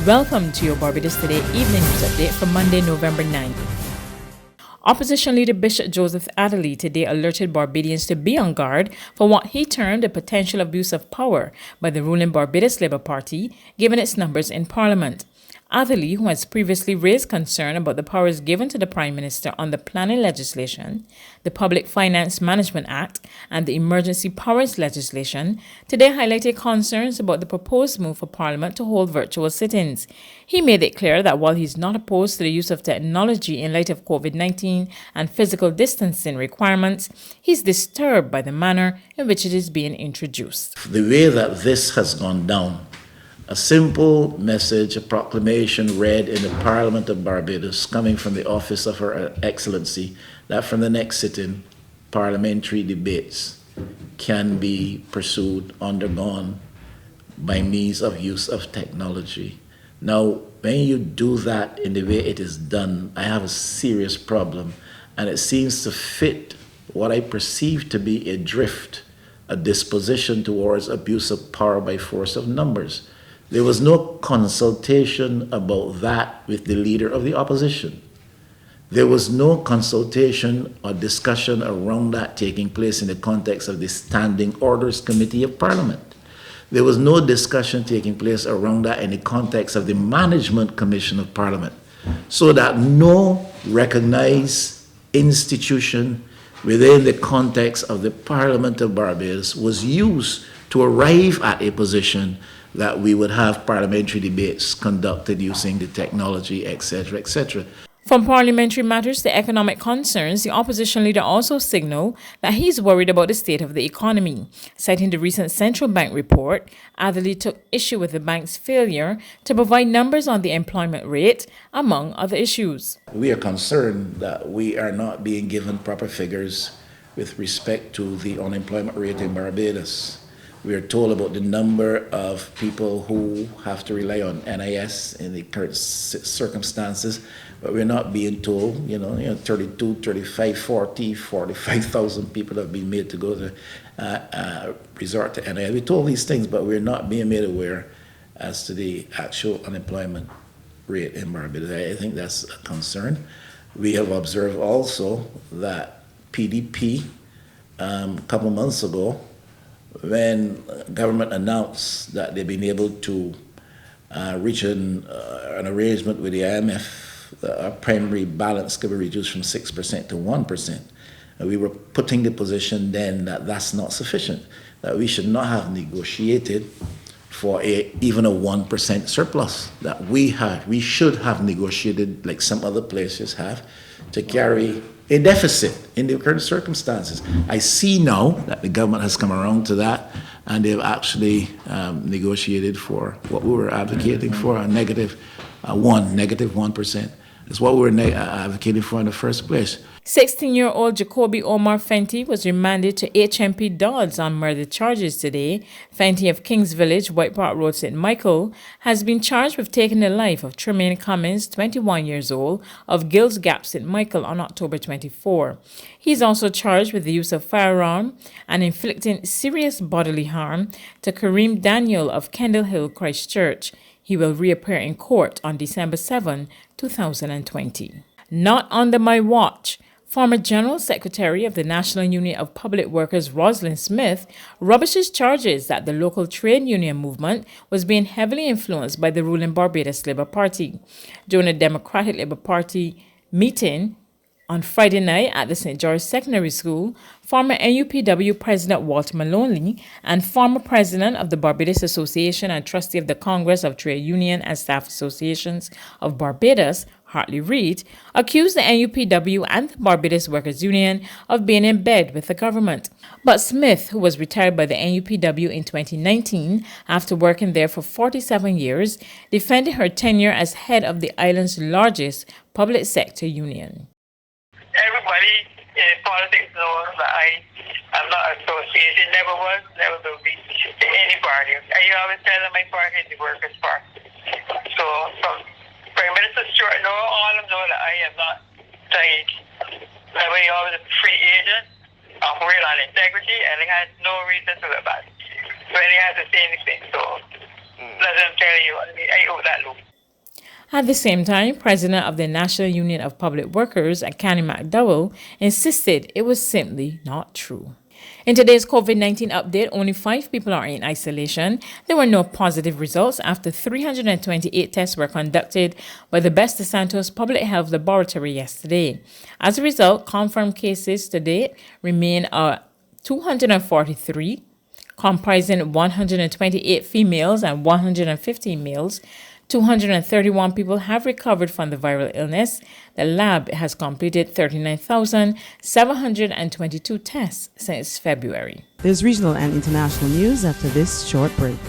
Welcome to your Barbados Today Evening News Update for Monday, November 9th. Opposition leader Bishop Joseph Adderley today alerted Barbadians to be on guard for what he termed a potential abuse of power by the ruling Barbados Labour Party, given its numbers in Parliament. Adderley, who has previously raised concern about the powers given to the Prime Minister on the planning legislation, the Public Finance Management Act, and the Emergency Powers legislation, today highlighted concerns about the proposed move for Parliament to hold virtual sit-ins. He made it clear that while he's not opposed to the use of technology in light of COVID-19 and physical distancing requirements, he's disturbed by the manner in which it is being introduced. The way that this has gone down, a simple message, a proclamation read in the Parliament of Barbados coming from the Office of Her Excellency that from the next sitting, parliamentary debates can be pursued, undergone by means of use of technology. Now, when you do that in the way it is done, I have a serious problem, and it seems to fit what I perceive to be a drift, a disposition towards abuse of power by force of numbers. There was no consultation about that with the leader of the opposition. There was no consultation or discussion around that taking place in the context of the Standing Orders Committee of Parliament. There was no discussion taking place around that in the context of the Management Commission of Parliament, so that no recognized institution within the context of the Parliament of Barbados was used to arrive at a position that we would have parliamentary debates conducted using the technology, etc., etc. From parliamentary matters to economic concerns, the opposition leader also signaled that he's worried about the state of the economy. Citing the recent central bank report, Adderley took issue with the bank's failure to provide numbers on the employment rate, among other issues. We are concerned that we are not being given proper figures with respect to the unemployment rate in Barbados. We are told about the number of people who have to rely on NIS in the current circumstances, but we're not being told, 32, 35, 40, 45,000 people have been made to go to resort to NIS. We're told these things, but we're not being made aware as to the actual unemployment rate in Barbados. I think that's a concern. We have observed also that PDP, a couple months ago, when government announced that they've been able to reach an arrangement with the IMF, our primary balance could be reduced from 6% to 1%. And we were putting the position then that that's not sufficient, that we should not have negotiated for even a 1% surplus, that we should have negotiated, like some other places have, to carry a deficit in the current circumstances. I see now that the government has come around to that, and they've actually negotiated for what we were advocating for, a negative 1%. It's what we were advocating for in the first place. 16-year-old Jacoby Omar Fenty was remanded to HMP Dodds on murder charges today. Fenty of Kings Village, White Park Road, St. Michael, has been charged with taking the life of Tremaine Cummins, 21 years old, of Gills Gap, St. Michael on October 24. He's also charged with the use of firearm and inflicting serious bodily harm to Kareem Daniel of Kendall Hill, Christchurch. He will reappear in court on December 7, 2020. Not under my watch. Former General Secretary of the National Union of Public Workers Rosalind Smith rubbishes charges that the local trade union movement was being heavily influenced by the ruling Barbados Labour Party. During a Democratic Labour Party meeting on Friday night at the St. George Secondary School, former NUPW President Walter Maloney and former President of the Barbados Association and Trustee of the Congress of Trade Union and Staff Associations of Barbados, Hartley Reid, accused the NUPW and the Barbados Workers Union of being in bed with the government. But Smith, who was retired by the NUPW in 2019 after working there for 47 years, defended her tenure as head of the island's largest public sector union. Everybody in politics knows that I am not associated, never was, never will be, to any party. I always tell them my party is the Workers' Party. So from Prime Minister Stewart, all of them know that I am not tied. That way, always a free agent, real on integrity, and he has no reason to look back when he has to say anything. So let them tell you, I owe that loop. At the same time, President of the National Union of Public Workers, Kenny McDowell, insisted it was simply not true. In today's COVID-19 update, only 5 people are in isolation. There were no positive results after 328 tests were conducted by the Best Santos Public Health Laboratory yesterday. As a result, confirmed cases to date remain at 243, comprising 128 females and 115 males. 231 people have recovered from the viral illness. The lab has completed 39,722 tests since February. There's regional and international news after this short break.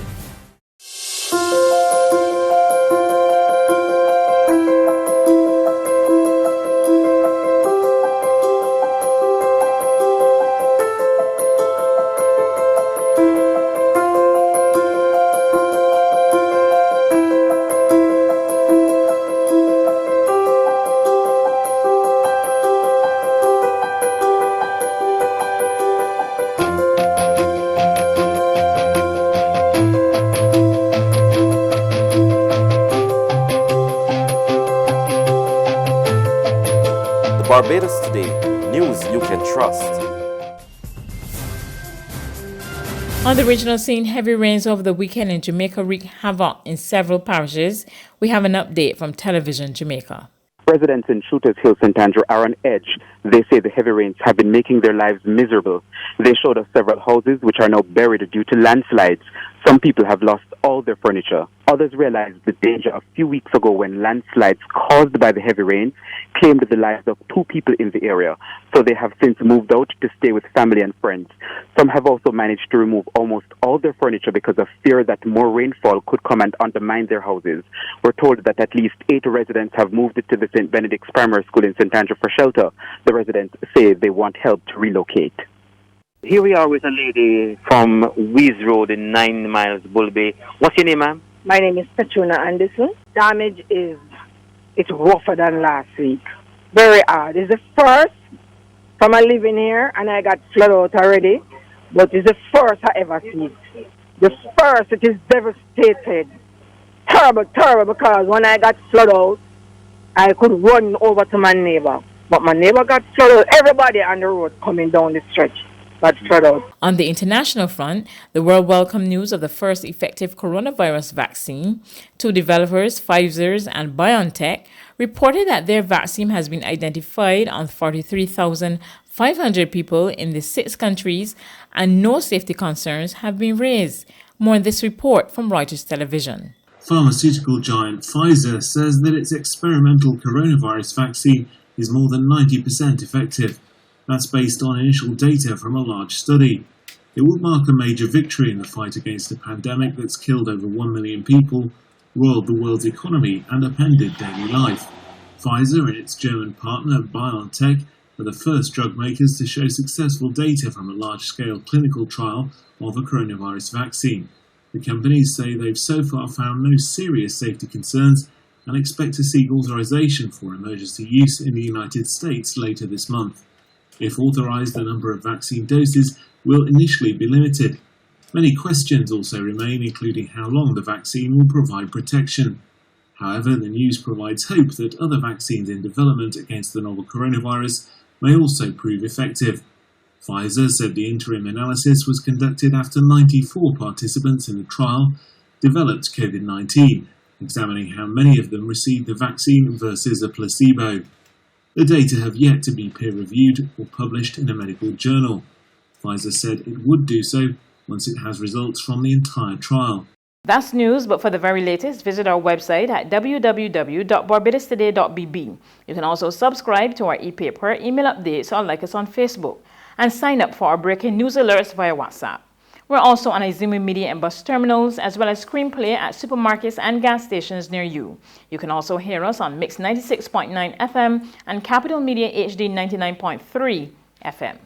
Barbados Today, news you can trust. On the regional scene, heavy rains over the weekend in Jamaica wreaked havoc in several parishes. We have an update from Television Jamaica. Residents in Shooters Hill, St. Andrew are on edge. They say the heavy rains have been making their lives miserable. They showed us several houses which are now buried due to landslides. Some people have lost all their furniture. Others realized the danger a few weeks ago when landslides caused by the heavy rains claimed the lives of 2 people in the area. So they have since moved out to stay with family and friends. Some have also managed to remove almost all their furniture because of fear that more rainfall could come and undermine their houses. We're told that at least 8 residents have moved to the St. Benedict's Primary School in St. Andrew for shelter. The residents say they want help to relocate. Here we are with a lady from Wees Road in 9 Miles, Bull Bay. What's your name, ma'am? My name is Petruna Anderson. Damage it's rougher than last week. Very hard. It's the first from I living here, and I got flood out already, but it's the first I ever see. The first, it is devastated. Terrible, terrible, because when I got flood out, I could run over to my neighbor. But my neighbor got flood out. Everybody on the road coming down the stretch. On the international front, the world welcomed news of the first effective coronavirus vaccine. 2 developers, Pfizer and BioNTech, reported that their vaccine has been identified on 43,500 people in the 6 countries and no safety concerns have been raised. More in this report from Reuters Television. Pharmaceutical giant Pfizer says that its experimental coronavirus vaccine is more than 90% effective. That's based on initial data from a large study. It would mark a major victory in the fight against a pandemic that's killed over 1 million people, roiled the world's economy and upended daily life. Pfizer and its German partner BioNTech are the first drug makers to show successful data from a large-scale clinical trial of a coronavirus vaccine. The companies say they've so far found no serious safety concerns and expect to seek authorization for emergency use in the United States later this month. If authorized, the number of vaccine doses will initially be limited. Many questions also remain, including how long the vaccine will provide protection. However, the news provides hope that other vaccines in development against the novel coronavirus may also prove effective. Pfizer said the interim analysis was conducted after 94 participants in the trial developed COVID-19, examining how many of them received the vaccine versus a placebo. The data have yet to be peer-reviewed or published in a medical journal. Pfizer said it would do so once it has results from the entire trial. That's news, but for the very latest, visit our website at www.barbadostoday.bb. You can also subscribe to our e-paper, email updates, or like us on Facebook, and sign up for our breaking news alerts via WhatsApp. We're also on Izumi Media and bus terminals, as well as screenplay at supermarkets and gas stations near you. You can also hear us on Mix 96.9 FM and Capital Media HD 99.3 FM.